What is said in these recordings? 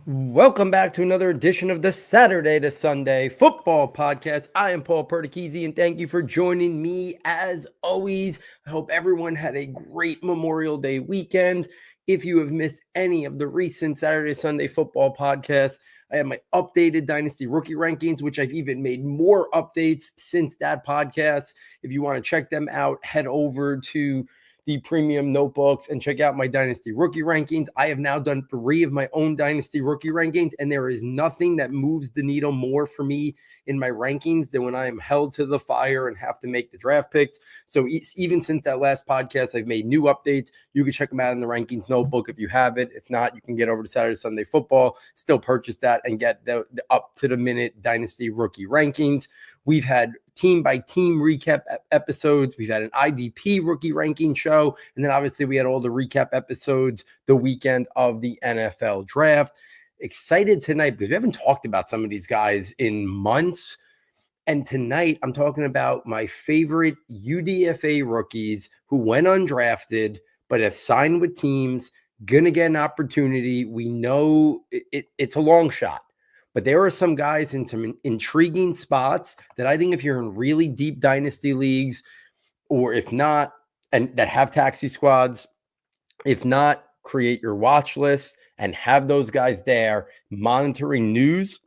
Welcome back to another edition of the Saturday to Sunday Football Podcast. I am Paul Perdichizzi, and thank you for joining me as always. I hope everyone had a great Memorial Day weekend. If you have missed any of the recent Saturday Sunday Football podcasts, I have my updated Dynasty Rookie rankings, which I've even made more updates since that podcast. If you want to check them out, head over to the Premium Notebooks and check out my Dynasty Rookie rankings. I have now done 3 of my own Dynasty Rookie rankings, and there is nothing that moves the needle more for me in my rankings than when I am held to the fire and have to make the draft picks. So even since that last podcast, I've made new updates. You can check them out in the rankings notebook if you have it. If not, you can get over to Saturday Sunday Football, still purchase that and get the up-to-the-minute Dynasty Rookie rankings. We've had team-by-team recap episodes. We've had an IDP rookie ranking show. And then obviously we had all the recap episodes the weekend of the NFL draft. Excited tonight because we haven't talked about some of these guys in months. And tonight I'm talking about my favorite UDFA rookies who went undrafted but have signed with teams, going to get an opportunity. We know it's a long shot. But there are some guys in some intriguing spots that I think if you're in really deep dynasty leagues, or if not, and that have taxi squads, if not, create your watch list and have those guys there monitoring news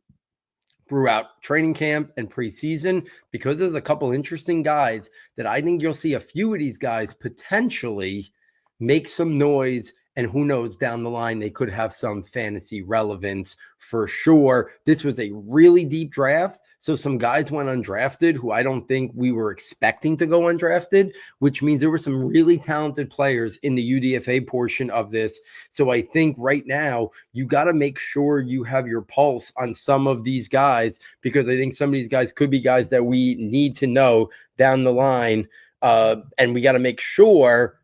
throughout training camp and preseason, because there's a couple interesting guys that I think you'll see a few of these guys potentially make some noise. And who knows, down the line, they could have some fantasy relevance for sure. This was a really deep draft. So some guys went undrafted who I don't think we were expecting to go undrafted, which means there were some really talented players in the UDFA portion of this. So I think right now you got to make sure you have your pulse on some of these guys, because I think some of these guys could be guys that we need to know down the line. And we got to make sure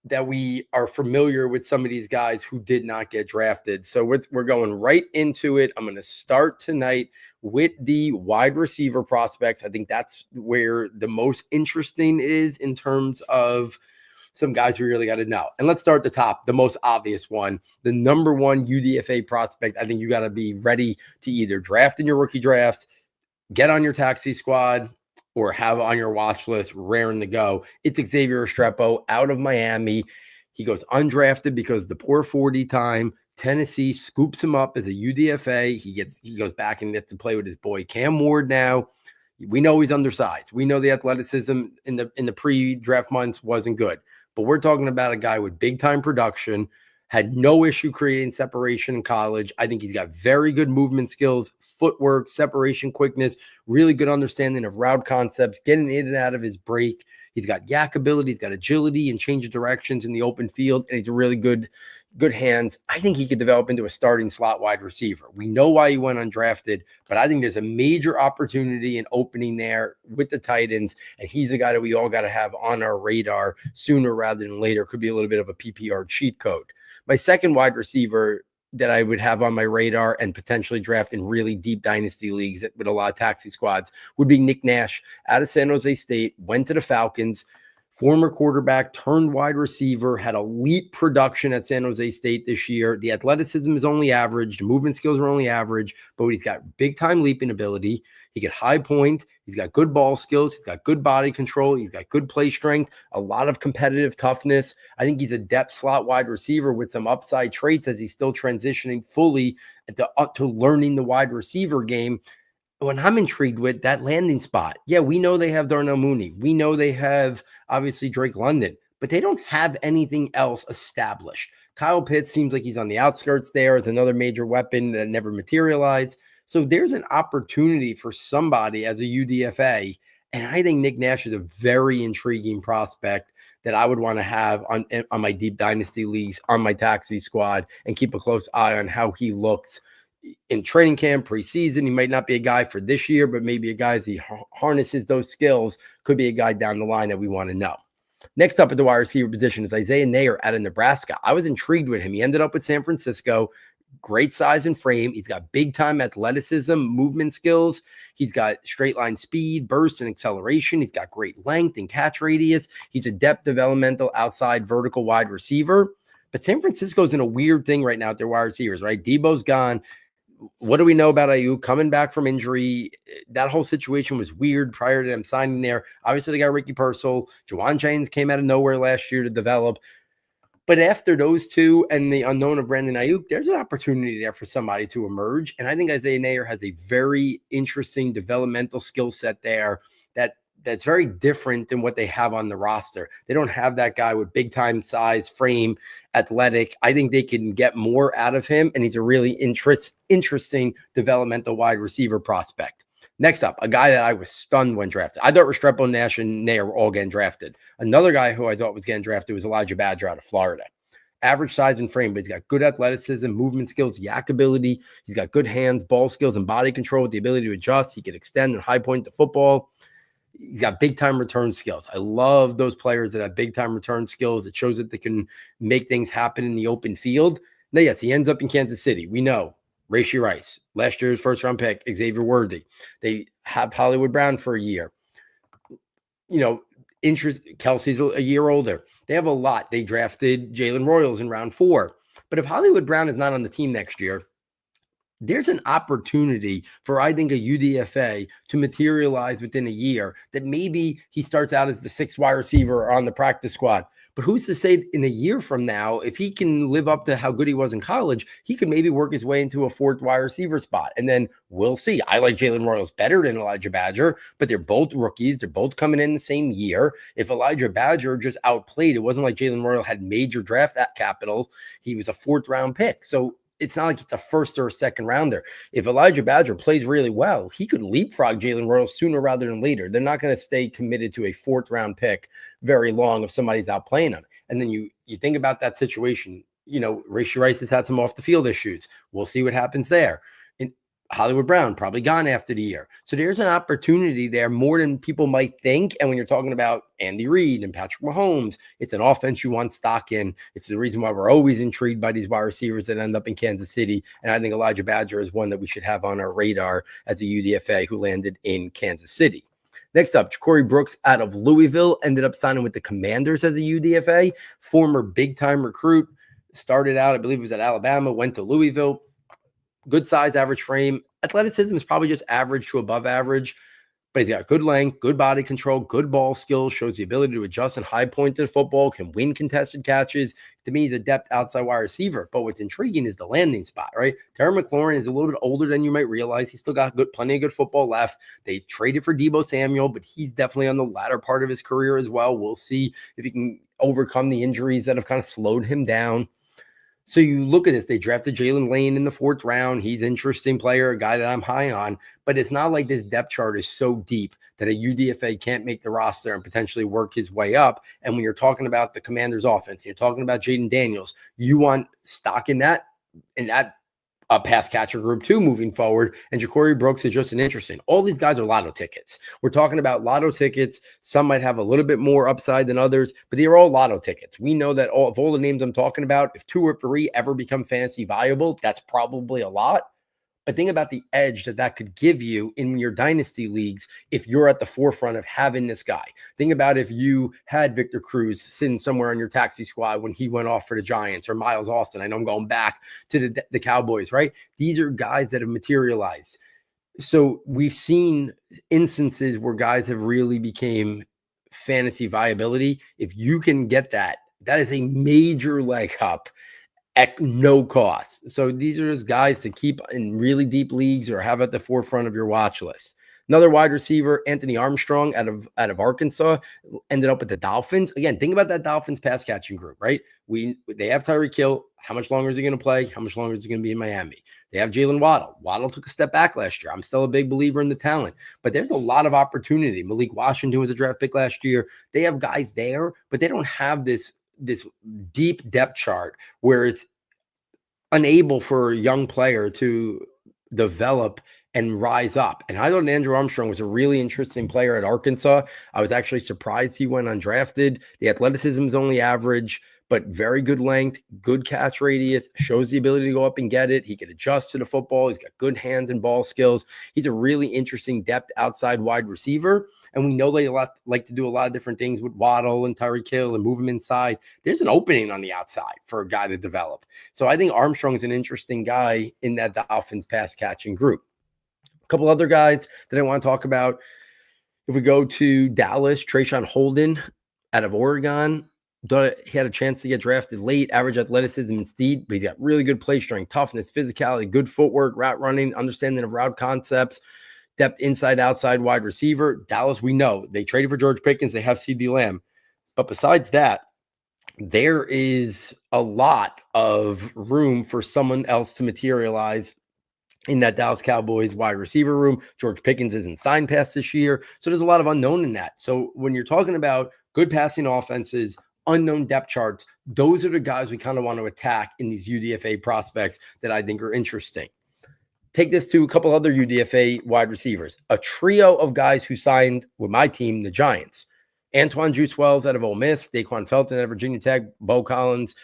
that we are familiar with some of these guys who did not get drafted. So we're going right into it. I'm going to start tonight with the wide receiver prospects. I think that's where the most interesting is in terms of some guys we really got to know. And let's start at the top, the most obvious one, the number one UDFA prospect. I think you got to be ready to either draft in your rookie drafts, get on your taxi squad, or have on your watch list, raring to go. It's Xavier Restrepo out of Miami. He goes undrafted because the poor 40 time. Tennessee scoops him up as a UDFA. He goes back and gets to play with his boy Cam Ward now. We know he's undersized. We know the athleticism in the pre-draft months wasn't good. But we're talking about a guy with big-time production, had no issue creating separation in college. I think he's got very good movement skills, footwork, separation quickness, really good understanding of route concepts, getting in and out of his break. He's got yak ability, he's got agility and change of directions in the open field, and he's a really good hands. I think he could develop into a starting slot wide receiver. We know why he went undrafted, but I think there's a major opportunity and opening there with the Titans, and he's a guy that we all got to have on our radar sooner rather than later. Could be a little bit of a PPR cheat code. My second wide receiver that I would have on my radar and potentially draft in really deep dynasty leagues with a lot of taxi squads would be Nick Nash out of San Jose State, went to the Falcons, former quarterback turned wide receiver, had elite production at San Jose State this year. The athleticism is only average. The movement skills are only average, but he's got big time leaping ability. He can high point. He's got good ball skills. He's got good body control. He's got good play strength, a lot of competitive toughness. I think he's a depth slot wide receiver with some upside traits as he's still transitioning fully to learning the wide receiver game. When I'm intrigued with that landing spot, yeah, we know they have Darnell Mooney. We know they have obviously Drake London, but they don't have anything else established. Kyle Pitts seems like he's on the outskirts there as another major weapon that never materialized. So there's an opportunity for somebody as a UDFA. And I think Nick Nash is a very intriguing prospect that I would want to have on my deep dynasty leagues, on my taxi squad, and keep a close eye on how he looks in training camp, preseason. He might not be a guy for this year, but maybe a guy as he harnesses those skills could be a guy down the line that we want to know. Next up at the wide receiver position is Isaiah Nayer out of Nebraska. I was intrigued with him. He ended up with San Francisco. Great size and frame. He's got big time athleticism, movement skills. He's got straight line speed, burst, and acceleration. He's got great length and catch radius. He's a depth developmental outside vertical wide receiver. But San Francisco's in a weird thing right now at their wide receivers, right? Debo's gone. What do we know about Ayuk coming back from injury? That whole situation was weird prior to them signing there. Obviously, they got Ricky Pearsall. Juwan Jennings came out of nowhere last year to develop. But after those two and the unknown of Brandon Ayuk, there's an opportunity there for somebody to emerge. And I think Isaiah Nayer has a very interesting developmental skill set there that's very different than what they have on the roster. They don't have that guy with big time size, frame, athletic. I think they can get more out of him, and he's a really interesting developmental wide receiver prospect. Next up, a guy that I was stunned when drafted. I thought Restrepo, Nash, and Nayer were all getting drafted. Another guy who I thought was getting drafted was Elijah Badger out of Florida. Average size and frame, but he's got good athleticism, movement skills, yak ability. He's got good hands, ball skills, and body control with the ability to adjust. He can extend and high point the football. He's got big-time return skills. I love those players that have big-time return skills. It shows that they can make things happen in the open field. Now, yes, he ends up in Kansas City. We know. Rashee Rice, last year's first-round pick, Xavier Worthy. They have Hollywood Brown for a year. Kelsey's a year older. They have a lot. They drafted Jalen Royals in round 4. But if Hollywood Brown is not on the team next year, there's an opportunity for, I think, a UDFA to materialize within a year that maybe he starts out as the 6th wide receiver on the practice squad. But who's to say in a year from now, if he can live up to how good he was in college, he could maybe work his way into a 4th wide receiver spot. And then we'll see. I like Jalen Royals better than Elijah Badger, but they're both rookies. They're both coming in the same year. If Elijah Badger just outplayed, it wasn't like Jalen Royal had major draft capital. He was a 4th round pick. So it's not like it's a 1st or a 2nd rounder. If Elijah Badger plays really well, he could leapfrog Jalen Royals sooner rather than later. They're not going to stay committed to a 4th round pick very long if somebody's out playing them. And then you think about that situation. Rashee Rice has had some off the field issues. We'll see what happens there. And Hollywood Brown probably gone after the year. So there's an opportunity there more than people might think. And when you're talking about Andy Reid and Patrick Mahomes, it's an offense you want stock in. It's the reason why we're always intrigued by these wide receivers that end up in Kansas City. And I think Elijah Badger is one that we should have on our radar as a UDFA who landed in Kansas City. Next up, Ja'Cory Brooks out of Louisville ended up signing with the Commanders as a UDFA, former big-time recruit. Started out, I believe it was at Alabama, went to Louisville. Good size, average frame. Athleticism is probably just average to above average, but he's got good length, good body control, good ball skills, shows the ability to adjust and high point to the football, can win contested catches. To me, he's a depth outside wide receiver. But what's intriguing is the landing spot, right? Terry McLaurin is a little bit older than you might realize. He's still got plenty of good football left. They traded for Deebo Samuel, but he's definitely on the latter part of his career as well. We'll see if he can overcome the injuries that have kind of slowed him down. So you look at this, they drafted Jalen Lane in the 4th round. He's an interesting player, a guy that I'm high on, but it's not like this depth chart is so deep that a UDFA can't make the roster and potentially work his way up. And when you're talking about the Commanders offense, you're talking about Jaden Daniels, you want stock in that pass catcher group too moving forward. And Ja'Cory Brooks is just an interesting. All these guys are lotto tickets. We're talking about lotto tickets. Some might have a little bit more upside than others, but they are all lotto tickets. We know that of all the names I'm talking about, if 2 or 3 ever become fantasy viable, that's probably a lot. But think about the edge that could give you in your dynasty leagues if you're at the forefront of having this guy. Think about if you had Victor Cruz sitting somewhere on your taxi squad when he went off for the Giants, or Miles Austin. I know I'm going back to the Cowboys, right? These are guys that have materialized. So we've seen instances where guys have really became fantasy viability. If you can get that is a major leg up at no cost. So these are just guys to keep in really deep leagues or have at the forefront of your watch list. Another wide receiver, Anthony Armstrong out of Arkansas, ended up with the Dolphins. Again, think about that Dolphins pass catching group, right? They have Tyreek Hill. How much longer is he going to play? How much longer is he going to be in Miami? They have Jalen Waddle. Waddle took a step back last year. I'm still a big believer in the talent, but there's a lot of opportunity. Malik Washington was a draft pick last year. They have guys there, but they don't have this deep depth chart where it's unable for a young player to develop and rise up. And I thought Andrew Armstrong was a really interesting player at Arkansas. I was actually surprised he went undrafted. The athleticism is only average, but very good length, good catch radius, shows the ability to go up and get it. He can adjust to the football. He's got good hands and ball skills. He's a really interesting depth outside wide receiver. and we know they like to do a lot of different things with Waddle and Tyreek Hill and move them inside. There's an opening on the outside for a guy to develop. So I think Armstrong's an interesting guy in that Dolphins pass catching group. A couple other guys that I want to talk about. If we go to Dallas, Trayshawn Holden out of Oregon. He had a chance to get drafted late, average athleticism and speed, but he's got really good play strength, toughness, physicality, good footwork, route running, understanding of route concepts, depth inside, outside, wide receiver. Dallas, we know they traded for George Pickens. They have CeeDee Lamb. But besides that, there is a lot of room for someone else to materialize in that Dallas Cowboys wide receiver room. George Pickens isn't signed past this year. So there's a lot of unknown in that. So when you're talking about good passing offenses, unknown depth charts, those are the guys we kind of want to attack in these UDFA prospects that I think are interesting. Take this to a couple other UDFA wide receivers, a trio of guys who signed with my team, the Giants. Antoine Juice Wells out of Ole Miss, Daquan Felton out of Virginia Tech, Bo Collins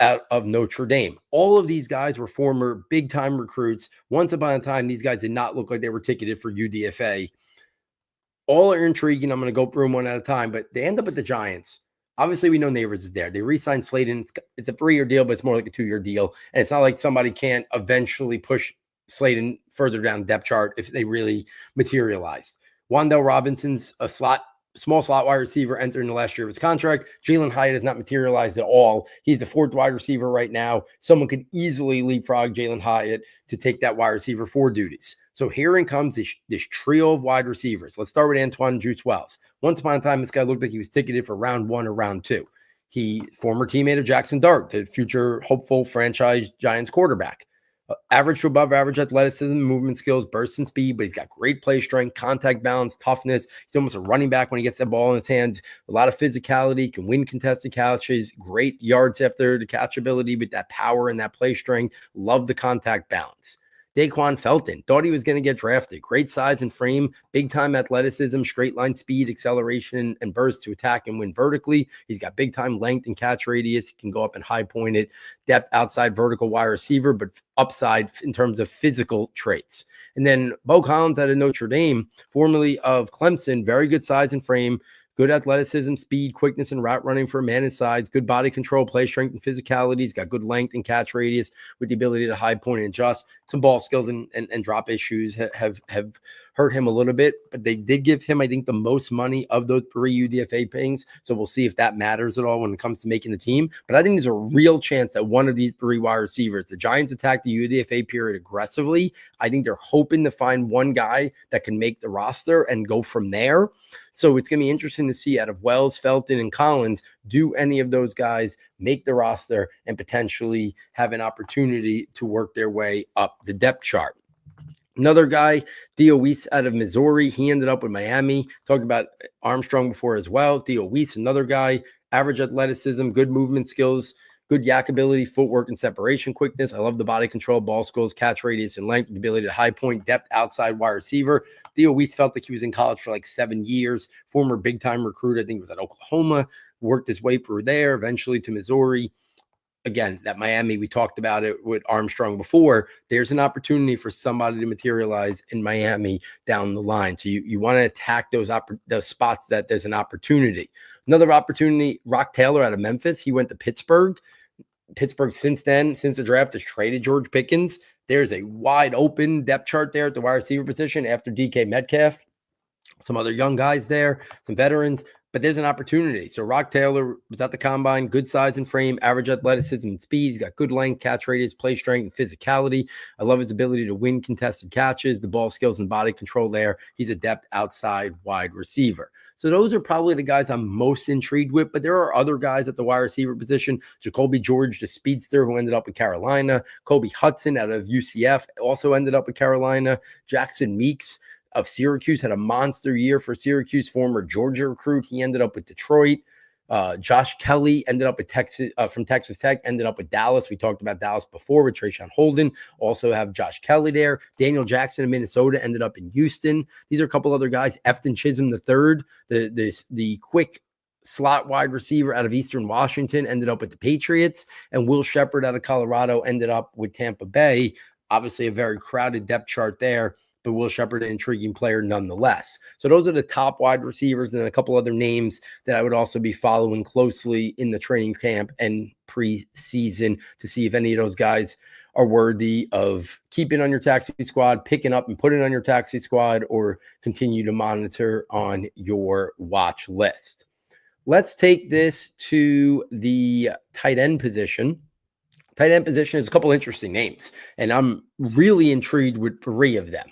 out of Notre Dame. All of these guys were former big-time recruits. Once upon a time, these guys did not look like they were ticketed for UDFA. All are intriguing. I'm going to go through them one at a time, but they end up at the Giants. Obviously, we know Neighbors is there. They re-signed Slayton. It's a 3-year deal, but it's more like a 2-year deal. And it's not like somebody can't eventually push Slayton further down the depth chart if they really materialized. Wan'Dale Robinson's a small slot wide receiver entering the last year of his contract. Jalen Hyatt has not materialized at all. He's the 4th wide receiver right now. Someone could easily leapfrog Jalen Hyatt to take that wide receiver 4 duties. So here in comes this trio of wide receivers. Let's start with Antoine Juice Wells. Once upon a time, this guy looked like he was ticketed for round 1 or round 2. He, former teammate of Jackson Dart, the future hopeful franchise Giants quarterback. Average to above average athleticism, movement skills, burst and speed, but he's got great play strength, contact balance, toughness. He's almost a running back when he gets that ball in his hands. A lot of physicality, can win contested catches, great yards after the catch ability, but that power and that play strength. Love the contact balance. Daquan Felton, thought he was going to get drafted. Great size and frame, big-time athleticism, straight line speed, acceleration, and burst to attack and win vertically. He's got big-time length and catch radius. He can go up and high-point it. Depth outside vertical wide receiver, but upside in terms of physical traits. And then Bo Collins out of Notre Dame, formerly of Clemson, very good size and frame. Good athleticism, speed, quickness, and route running for a man his size. Good body control, play strength, and physicality. He's got good length and catch radius with the ability to high point and adjust. Some ball skills and drop issues have hurt him a little bit, but they did give him, I think, the most money of those 3 UDFA pings. So we'll see if that matters at all when it comes to making the team. But I think there's a real chance that one of these 3 wide receivers, the Giants attack the UDFA period aggressively. I think they're hoping to find one guy that can make the roster and go from there. So it's going to be interesting to see out of Wells, Felton, and Collins, do any of those guys make the roster and potentially have an opportunity to work their way up the depth chart. Another guy, Theo Weiss out of Missouri. He ended up with Miami. Talked about Armstrong before as well. Theo Weiss, another guy, average athleticism, good movement skills, good yak ability, footwork, and separation quickness. I love the body control, ball skills, catch radius, and length, the ability to high point, depth, outside wide receiver. Theo Weiss felt like he was in college for like 7 years. Former big-time recruit, I think was at Oklahoma. Worked his way through there, eventually to Missouri. Again, that Miami, we talked about it with Armstrong before. There's an opportunity for somebody to materialize in Miami down the line. So you want to attack those spots that there's an opportunity. Another opportunity, Rock Taylor out of Memphis. He went to Pittsburgh. Pittsburgh since the draft has traded George Pickens. There's a wide open depth chart there at the wide receiver position after DK Metcalf. Some other young guys there, some veterans. But there's an opportunity. So Rock Taylor was at the combine, good size and frame, average athleticism and speed. He's got good length, catch radius, play strength, and physicality. I love his ability to win contested catches, the ball skills and body control there. He's a depth outside wide receiver. So those are probably the guys I'm most intrigued with, but there are other guys at the wide receiver position. Jacoby George, the speedster who ended up with Carolina. Kobe Hudson out of UCF also ended up with Carolina. Jackson Meeks of Syracuse had a monster year for Syracuse, former Georgia recruit. He ended up with Detroit. Josh Kelly ended up with Texas from Texas Tech, ended up with Dallas. We talked about Dallas before with Trayshawn Holden. Also have Josh Kelly there. Daniel Jackson of Minnesota ended up in Houston. These are a couple other guys. Efton Chisholm III, the quick slot wide receiver out of Eastern Washington, ended up with the Patriots. And Will Shepard out of Colorado ended up with Tampa Bay. Obviously a very crowded depth chart there. but Will Shepherd, an intriguing player nonetheless. So those are the top wide receivers, and a couple other names that I would also be following closely in the training camp and preseason to see if any of those guys are worthy of keeping on your taxi squad, picking up and putting on your taxi squad, or continue to monitor on your watch list. Let's take this to the tight end position. Tight end position is a couple interesting names, and I'm really intrigued with 3 of them.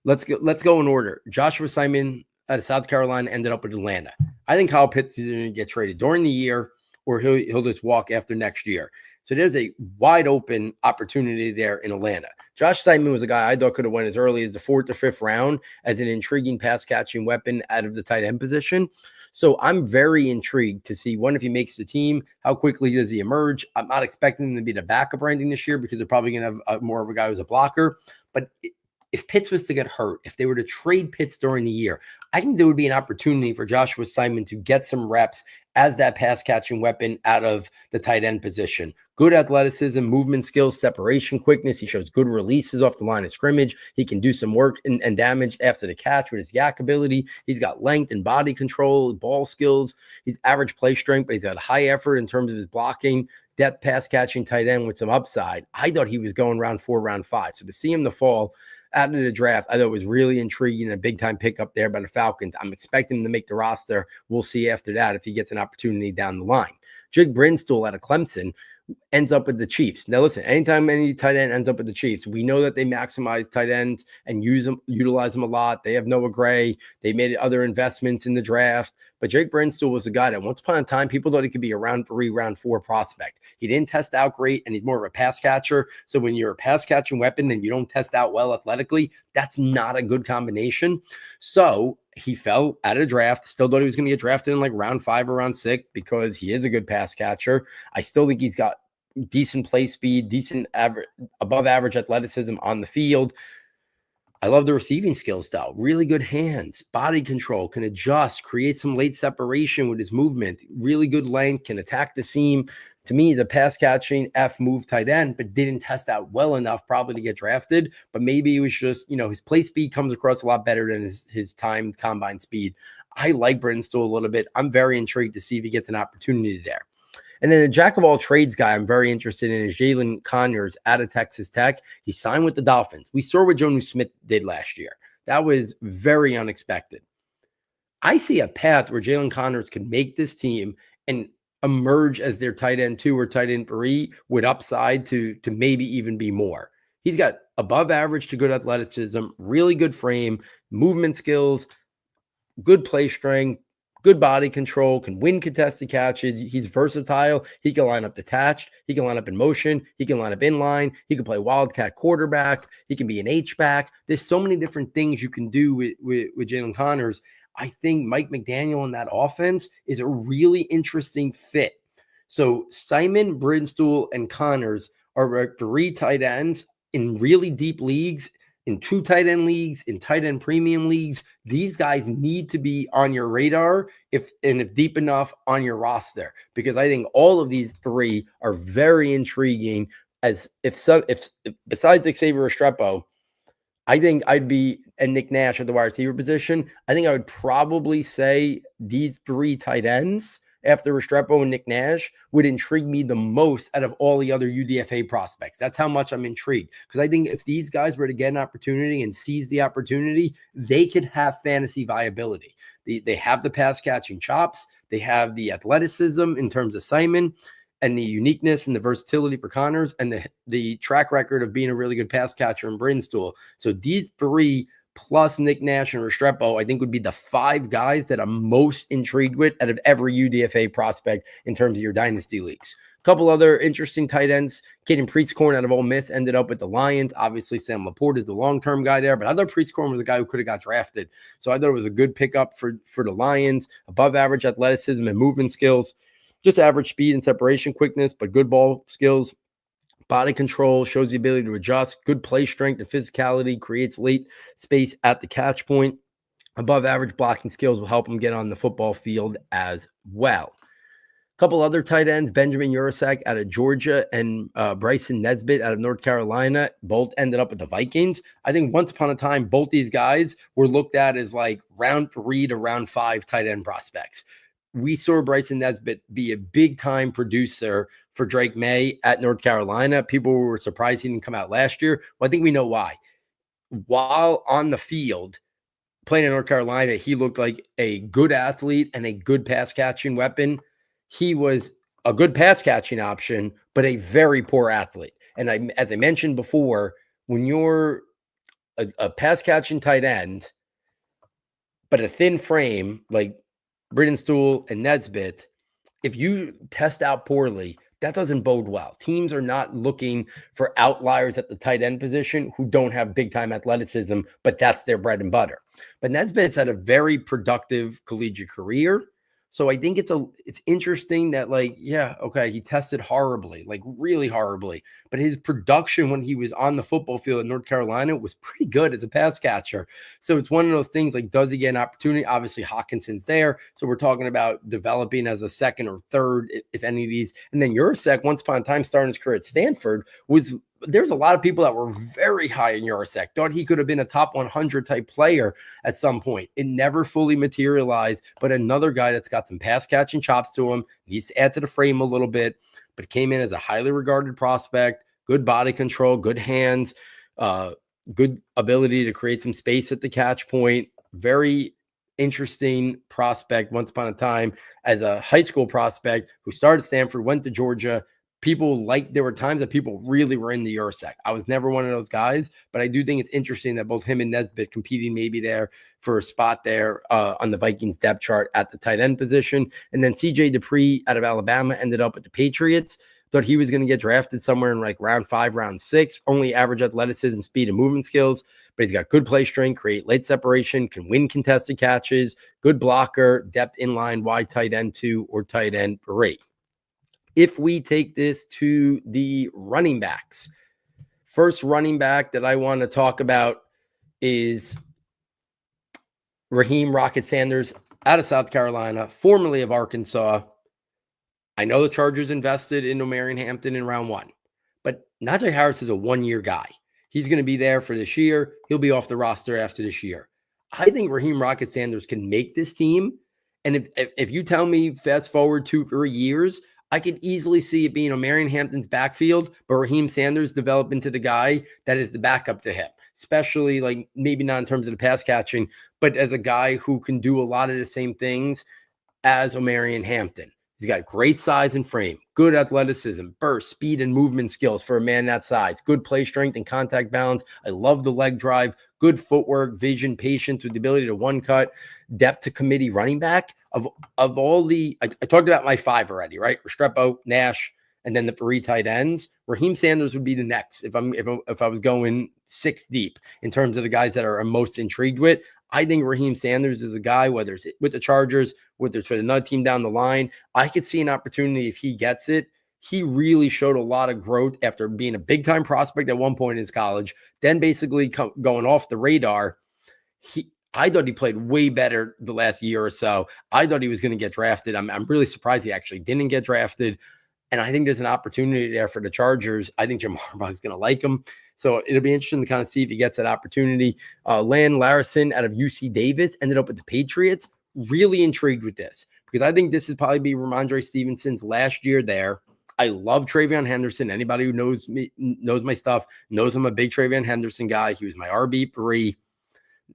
Let's go in order. Joshua Simon out of South Carolina ended up with Atlanta. I think Kyle Pitts is going to get traded during the year, or he'll just walk after next year. So there's a wide open opportunity there in Atlanta. Josh Simon was a guy I thought could have went as early as the 4th or 5th round as an intriguing pass catching weapon out of the tight end position. So I'm very intrigued to see, one, if he makes the team, how quickly does he emerge? I'm not expecting him to be the backup ranking this year because they're probably going to have more of a guy who's a blocker. But if Pitts was to get hurt, if they were to trade Pitts during the year, I think there would be an opportunity for Joshua Simon to get some reps as that pass catching weapon out of the tight end position. Good athleticism, movement skills, separation quickness. He shows good releases off the line of scrimmage. He can do some work and damage after the catch with his yak ability. He's got length and body control, ball skills. He's average play strength, but he's got high effort in terms of his blocking. Depth pass catching tight end with some upside. I thought he was going round 4, round 5. So to see him to fall out of the draft, I thought it was really intriguing and a big-time pickup there by the Falcons. I'm expecting him to make the roster. We'll see after that if he gets an opportunity down the line. Jake Brinstool out of Clemson ends up with the Chiefs. Now, listen, anytime any tight end ends up with the Chiefs, we know that they maximize tight ends and utilize them a lot. They have Noah Gray. They made other investments in the draft. But Jake Brinstool was a guy that once upon a time, people thought he could be a round 3, round 4 prospect. He didn't test out great, and he's more of a pass catcher. So when you're a pass catching weapon and you don't test out well athletically, that's not a good combination. So he fell out of the draft. Still thought he was going to get drafted in like round 5 or round 6 because he is a good pass catcher. I still think he's got decent play speed, decent average, above average athleticism on the field. I love the receiving skills, though. Really good hands, body control, can adjust, create some late separation with his movement. Really good length, can attack the seam. To me, he's a pass-catching F-move tight end, but didn't test out well enough probably to get drafted. But maybe it was just, his play speed comes across a lot better than his timed combine speed. I like Brinstool a little bit. I'm very intrigued to see if he gets an opportunity there. And then the jack-of-all-trades guy I'm very interested in is Jalen Conyers out of Texas Tech. He signed with the Dolphins. We saw what Jonnu Smith did last year. That was very unexpected. I see a path where Jalen Conyers can make this team and emerge as their tight end 2 or tight end 3 with upside to maybe even be more. He's got above average to good athleticism, really good frame, movement skills, good play strength, good body control, can win contested catches. He's versatile. He can line up detached. He can line up in motion. He can line up in line. He can play wildcat quarterback. He can be an H-back. There's so many different things you can do with Jalen Conyers. I think Mike McDaniel in that offense is a really interesting fit. So Simon, Brinstool, and Connors are 3 tight ends in really deep leagues, in 2 tight end leagues, in tight end premium leagues. These guys need to be on your radar if deep enough on your roster, because I think all of these 3 are very intriguing. As if besides Xavier Restrepo, I think I'd be and Nick Nash at the wide receiver position. I think I would probably say these 3 tight ends after Restrepo and Nick Nash would intrigue me the most out of all the other UDFA prospects. That's how much I'm intrigued, because I think if these guys were to get an opportunity and seize the opportunity, they could have fantasy viability. They have the pass catching chops. They have the athleticism in terms of Simon, and the uniqueness and the versatility for Connors, and the track record of being a really good pass catcher in Brinstool. So these 3 plus Nick Nash and Restrepo, I think would be the 5 guys that I'm most intrigued with out of every UDFA prospect in terms of your dynasty leagues. A couple other interesting tight ends. Caden Priestcorn out of Ole Miss ended up with the Lions. Obviously, Sam Laporte is the long-term guy there, but I thought Priestcorn was a guy who could have got drafted. So I thought it was a good pickup for the Lions. Above average athleticism and movement skills. Just average speed and separation quickness, but good ball skills, body control, shows the ability to adjust, good play strength and physicality, creates late space at the catch point. Above average blocking skills will help him get on the football field as well. A couple other tight ends, Benjamin Urasek out of Georgia and Bryson Nesbitt out of North Carolina, both ended up with the Vikings. I think once upon a time, both these guys were looked at as like round 3 to round 5 tight end prospects. We saw Bryson Nesbitt be a big time producer for Drake May at North Carolina. People were surprised he didn't come out last year. Well, I think we know why. While on the field, playing in North Carolina, he looked like a good athlete and a good pass catching weapon. He was a good pass catching option, but a very poor athlete. And as I mentioned before, when you're a pass catching tight end, but a thin frame like Bridenstool and Nesbitt, if you test out poorly, that doesn't bode well. Teams are not looking for outliers at the tight end position who don't have big time athleticism, but that's their bread and butter. But Nesbitt's had a very productive collegiate career. So I think it's interesting that, like, yeah, okay, he tested horribly, like really horribly, but his production when he was on the football field in North Carolina was pretty good as a pass catcher. So it's one of those things, like, does he get an opportunity? Obviously, Hawkinson's there. So we're talking about developing as a second or third, if any of these. And then Urasek, once upon a time, starting his career at Stanford, there's a lot of people that were very high in Urasek, thought he could have been a top 100 type player at some point. It never fully materialized, but another guy that's got some pass catching chops to him, needs to add to the frame a little bit, but came in as a highly regarded prospect, good body control, good hands, good ability to create some space at the catch point. Very interesting prospect once upon a time as a high school prospect who started Stanford, went to Georgia. There were times that people really were in the Urasek. I was never one of those guys, but I do think it's interesting that both him and Nesbitt competing maybe there for a spot there on the Vikings depth chart at the tight end position. And then CJ Dupree out of Alabama ended up with the Patriots. Thought he was going to get drafted somewhere in like round 5, round 6, only average athleticism, speed, and movement skills, but he's got good play strength, create late separation, can win contested catches, good blocker, depth inline, wide tight end 2 or tight end 3. If we take this to the running backs, first running back that I want to talk about is Raheem Rocket Sanders out of South Carolina, formerly of Arkansas. I know the Chargers invested in Omarion Hampton in round 1, but Najee Harris is a 1-year guy. He's going to be there for this year. He'll be off the roster after this year. I think Raheem Rocket Sanders can make this team. And if you tell me fast forward 2 or 3 years, I could easily see it being Omarion Hampton's backfield, but Raheem Sanders develop into the guy that is the backup to him, especially like maybe not in terms of the pass catching, but as a guy who can do a lot of the same things as Omarion Hampton. He's got great size and frame, good athleticism, burst, speed, and movement skills for a man that size, good play strength and contact balance. I love the leg drive, good footwork, vision, patience with the ability to one cut, depth to committee running back. Of all the, I talked about my 5 already, right? Restrepo, Nash, and then the 3 tight ends. Raheem Sanders would be the next if I was going 6 deep in terms of the guys that I'm most intrigued with. I think Raheem Sanders is a guy, whether it's with the Chargers, whether it's with another team down the line, I could see an opportunity if he gets it. He really showed a lot of growth after being a big-time prospect at one point in his college, then basically going off the radar. I thought he played way better the last year or so. I thought he was going to get drafted. I'm really surprised he actually didn't get drafted. And I think there's an opportunity there for the Chargers. I think Jim Harbaugh's going to like him. So it'll be interesting to kind of see if he gets that opportunity. Lan Larison out of UC Davis ended up with the Patriots. Really intrigued with this because I think this would probably be Ramondre Stevenson's last year there. I love TreVeyon Henderson. Anybody who knows me, knows my stuff, knows I'm a big TreVeyon Henderson guy. He was my RB3.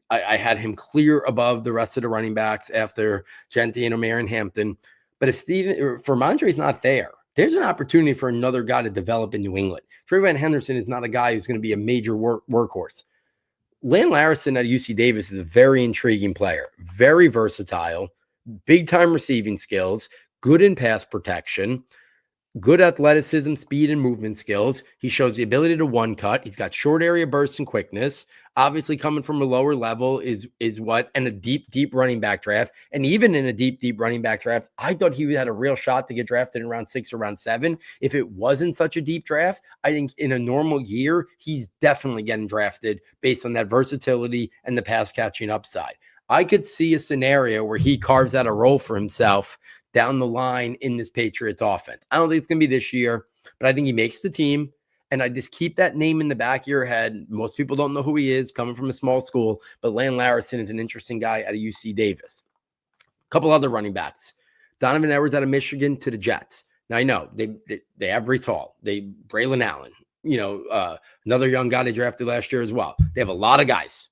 I had him clear above the rest of the running backs after Gentry and Omarion Hampton. But if Ramondre's not there, there's an opportunity for another guy to develop in New England. TreVeyon Henderson is not a guy who's going to be a major workhorse. Lan Larison at UC Davis is a very intriguing player, very versatile, big-time receiving skills, good in pass protection, good athleticism, speed, and movement skills. He shows the ability to one cut. He's got short area bursts and quickness. Obviously, coming from a lower level and a deep running back draft. And even in a deep running back draft, I thought he had a real shot to get drafted in round 6 or round 7. If it wasn't such a deep draft, I think in a normal year, he's definitely getting drafted based on that versatility and the pass catching upside. I could see a scenario where he carves out a role for himself down the line in this Patriots offense. I don't think it's going to be this year, but I think he makes the team. And I just keep that name in the back of your head. Most people don't know who he is, coming from a small school, but Lane Larison is an interesting guy out of UC Davis. A couple other running backs. Donovan Edwards out of Michigan to the Jets. Now, I know they have Breece Hall. Braylon Allen, another young guy they drafted last year as well. They have a lot of guys.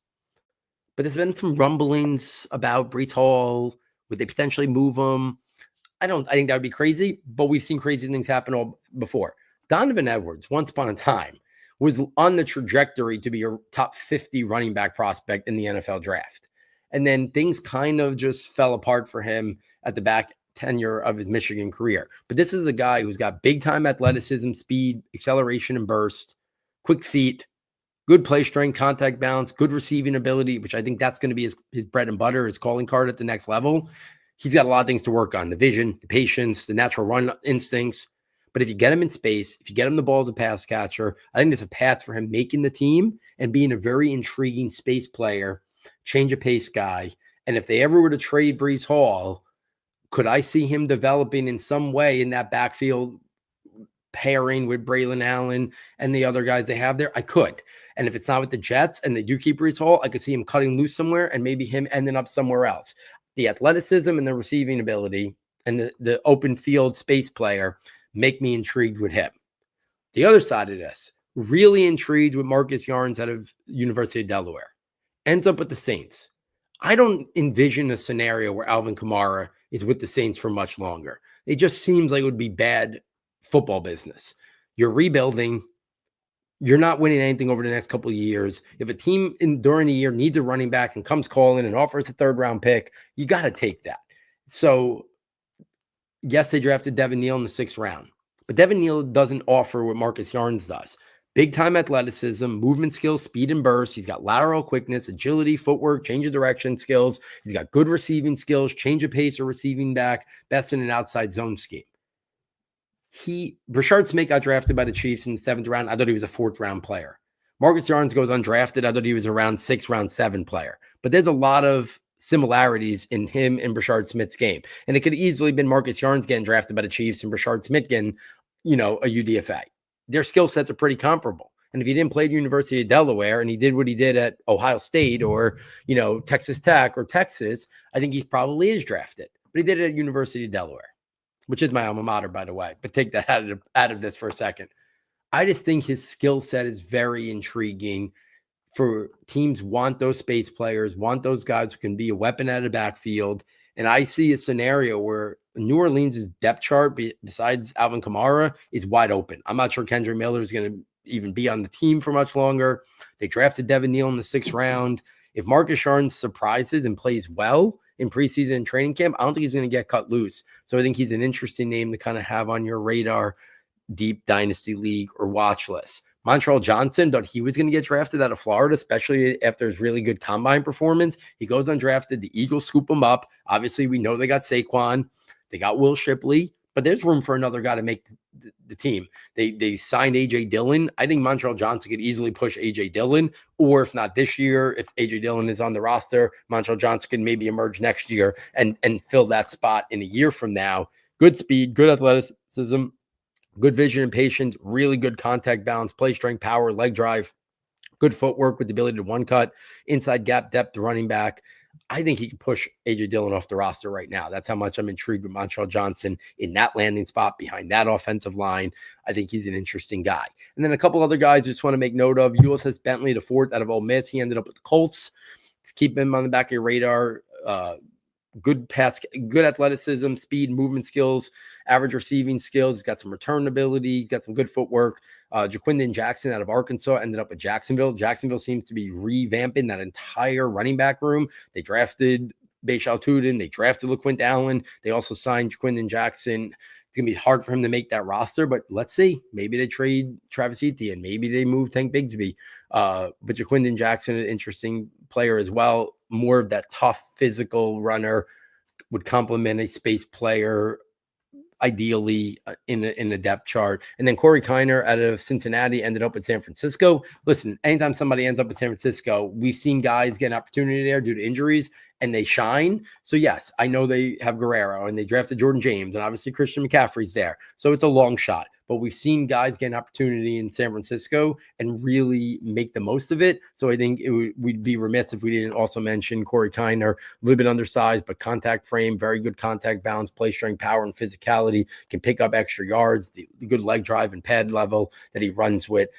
But there's been some rumblings about Breece Hall. Would they potentially move him? I think that would be crazy, but we've seen crazy things happen all before. Donovan Edwards, once upon a time, was on the trajectory to be a top 50 running back prospect in the NFL draft. And then things kind of just fell apart for him at the back tenure of his Michigan career. But this is a guy who's got big time athleticism, speed, acceleration, and burst, quick feet, good play strength, contact balance, good receiving ability, which I think that's going to be his bread and butter, his calling card at the next level. He's got a lot of things to work on: the vision, the patience, the natural run instincts. But if you get him in space, if you get him the ball as a pass catcher, I think there's a path for him making the team and being a very intriguing space player, change of pace guy. And if they ever were to trade Breece Hall, could I see him developing in some way in that backfield pairing with Braylon Allen and the other guys they have there? I could. And if it's not with the Jets and they do keep Breece Hall, I could see him cutting loose somewhere and maybe him ending up somewhere else. The athleticism and the receiving ability and the open field space player make me intrigued with him. The other side of this, really intrigued with Marcus Yarns out of University of Delaware. Ends up with the Saints. I don't envision a scenario where Alvin Kamara is with the Saints for much longer. It just seems like it would be bad football business. You're rebuilding. You're not winning anything over the next couple of years. If a team during the year needs a running back and comes calling and offers a third-round pick, you got to take that. So, yes, they drafted Devin Neal in the 6th round, but Devin Neal doesn't offer what Marcus Yarns does. Big-time athleticism, movement skills, speed and burst. He's got lateral quickness, agility, footwork, change of direction skills. He's got good receiving skills, change of pace or receiving back, best in an outside zone scheme. Brashard Smith got drafted by the Chiefs in the 7th round. I thought he was a 4th-round player. Marcus Yarns goes undrafted. I thought he was a round 6, round 7 player. But there's a lot of similarities in him and Brashard Smith's game. And it could easily have been Marcus Yarns getting drafted by the Chiefs and Brashard Smith getting, a UDFA. Their skill sets are pretty comparable. And if he didn't play at the University of Delaware and he did what he did at Ohio State or, Texas Tech or Texas, I think he probably is drafted. But he did it at University of Delaware, which is my alma mater, by the way. But take that out of this for a second. I just think his skill set is very intriguing. For teams want those space players, want those guys who can be a weapon out of the backfield. And I see a scenario where New Orleans' depth chart, besides Alvin Kamara, is wide open. I'm not sure Kendre Miller is going to even be on the team for much longer. They drafted Devin Neal in the 6th round. If Marcus Yarns surprises and plays well in preseason and training camp, I don't think he's going to get cut loose. So I think he's an interesting name to kind of have on your radar, deep dynasty league or watch list. Montreal Johnson thought he was going to get drafted out of Florida, especially after his really good combine performance. He goes undrafted. The Eagles scoop him up. Obviously, we know they got Saquon. They got Will Shipley, but there's room for another guy to make the team. They signed A.J. Dillon. I think Montreal Johnson could easily push A.J. Dillon, or if not this year, if A.J. Dillon is on the roster, Montreal Johnson can maybe emerge next year and fill that spot in a year from now. Good speed, good athleticism, good vision and patience, really good contact balance, play strength, power, leg drive, good footwork with the ability to one cut, inside gap depth, running back. I think he can push A.J. Dillon off the roster right now. That's how much I'm intrigued with Montreal Johnson in that landing spot behind that offensive line. I think he's an interesting guy. And then a couple other guys I just want to make note of. USS Bentley, the 4th out of Ole Miss. He ended up with the Colts. Keep him on the back of your radar. Good pass, good athleticism, speed, movement skills, average receiving skills. He's got some return ability. He's got some good footwork. Jaquindon Jackson out of Arkansas ended up at Jacksonville. Jacksonville seems to be revamping that entire running back room. They drafted Bashal Tudin. They drafted LaQuint Allen. They also signed Jaquindon Jackson. It's going to be hard for him to make that roster, but let's see. Maybe they trade Travis Etienne. Maybe they move Tank Bigsby. But Jaquindon Jackson, an interesting player as well. More of that tough physical runner, would complement a space player ideally in the depth chart. And then Corey Kiner out of Cincinnati ended up at San Francisco. Listen, anytime somebody ends up at San Francisco, we've seen guys get an opportunity there due to injuries, and they shine. So yes, I know they have Guerrero and they drafted Jordan James and obviously Christian McCaffrey's there. So it's a long shot, but we've seen guys get an opportunity in San Francisco and really make the most of it. So I think we'd be remiss if we didn't also mention Corey Kiner, a little bit undersized, but contact frame, very good contact balance, play strength, power, and physicality, can pick up extra yards, the good leg drive and pad level that he runs with,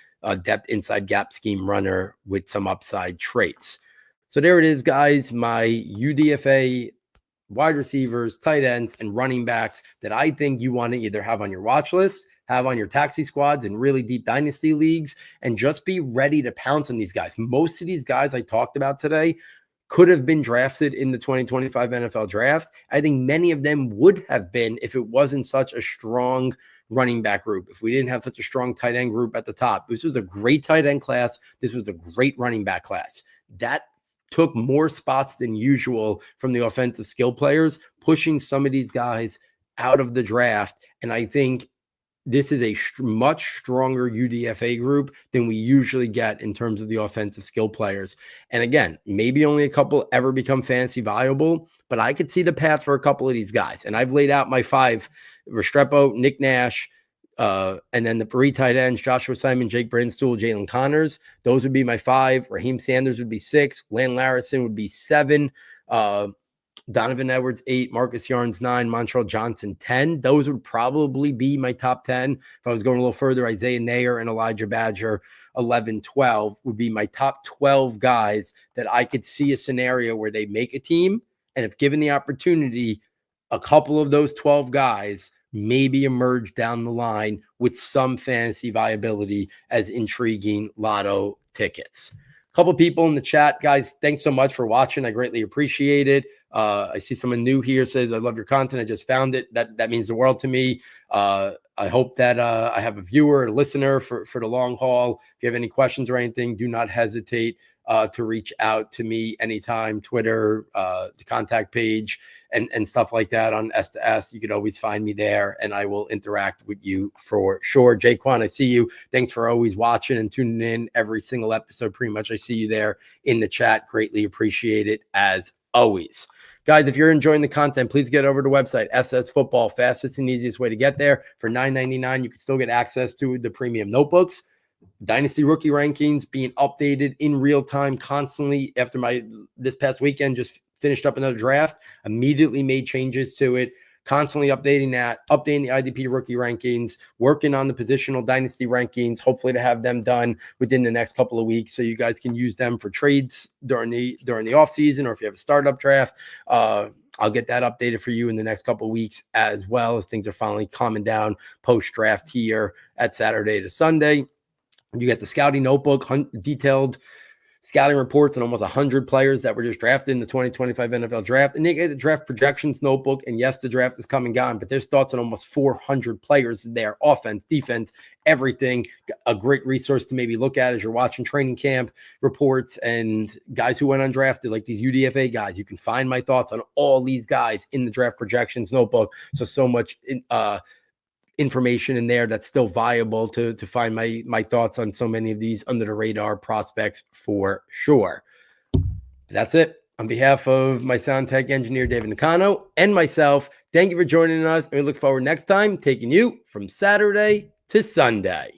depth inside gap scheme runner with some upside traits. So there it is, guys, my UDFA wide receivers, tight ends, and running backs that I think you want to either have on your watch list, have on your taxi squads in really deep dynasty leagues, and just be ready to pounce on these guys. Most of these guys I talked about today could have been drafted in the 2025 NFL draft. I think many of them would have been if it wasn't such a strong running back group, if we didn't have such a strong tight end group at the top. This was a great tight end class. This was a great running back class. That took more spots than usual from the offensive skill players, pushing some of these guys out of the draft. And I think this is a much stronger UDFA group than we usually get in terms of the offensive skill players. And again, maybe only a couple ever become fantasy viable, but I could see the path for a couple of these guys. And I've laid out my 5: Restrepo, Nick Nash, and then the 3 tight ends, Joshua Simon, Jake Brinstool, Jalen Connors. Those would be my 5. Raheem Sanders would be 6. Lan Larison would be 7. Donovan Edwards 8, Marcus Yarns 9, Montrell Johnson 10. Those would probably be my top 10. If I was going a little further, Isaiah Nayer and Elijah Badger 11, 12 would be my top 12 guys that I could see a scenario where they make a team. And if given the opportunity, a couple of those 12 guys maybe emerge down the line with some fantasy viability as intriguing lotto tickets. Couple people in the chat, guys, thanks so much for watching. I greatly appreciate it. I see someone new here says, I love your content. I just found it. That means the world to me. I hope that I have a viewer, a listener for the long haul. If you have any questions or anything, do not hesitate to reach out to me anytime. Twitter, the contact page, and stuff like that on S2S. You could always find me there, and I will interact with you for sure. Jaquan, I see you. Thanks for always watching and tuning in every single episode. Pretty much I see you there in the chat. Greatly appreciate it as always. Guys, if you're enjoying the content, please get over to the website, SS Football. Fastest and easiest way to get there. For $9.99, you can still get access to the premium notebooks. Dynasty rookie rankings being updated in real time constantly. After this past weekend, just finished up another draft, immediately made changes to it, constantly updating the IDP rookie rankings, working on the positional dynasty rankings, hopefully to have them done within the next couple of weeks so you guys can use them for trades during the off season, or if you have a startup draft. I'll get that updated for you in the next couple of weeks as well, as things are finally calming down post-draft here at Saturday to Sunday. You get the scouting notebook, detailed scouting reports on almost 100 players that were just drafted in the 2025 NFL draft. And they get the draft projections notebook. And yes, the draft is coming on, but there's thoughts on almost 400 players there, offense, defense, everything. A great resource to maybe look at as you're watching training camp reports and guys who went undrafted, like these UDFA guys. You can find my thoughts on all these guys in the draft projections notebook. So much information in there that's still viable to find my thoughts on so many of these under the radar prospects for sure. That's it. On behalf of my sound tech engineer, David Nakano, and myself, thank you for joining us. And we look forward next time taking you from Saturday to Sunday.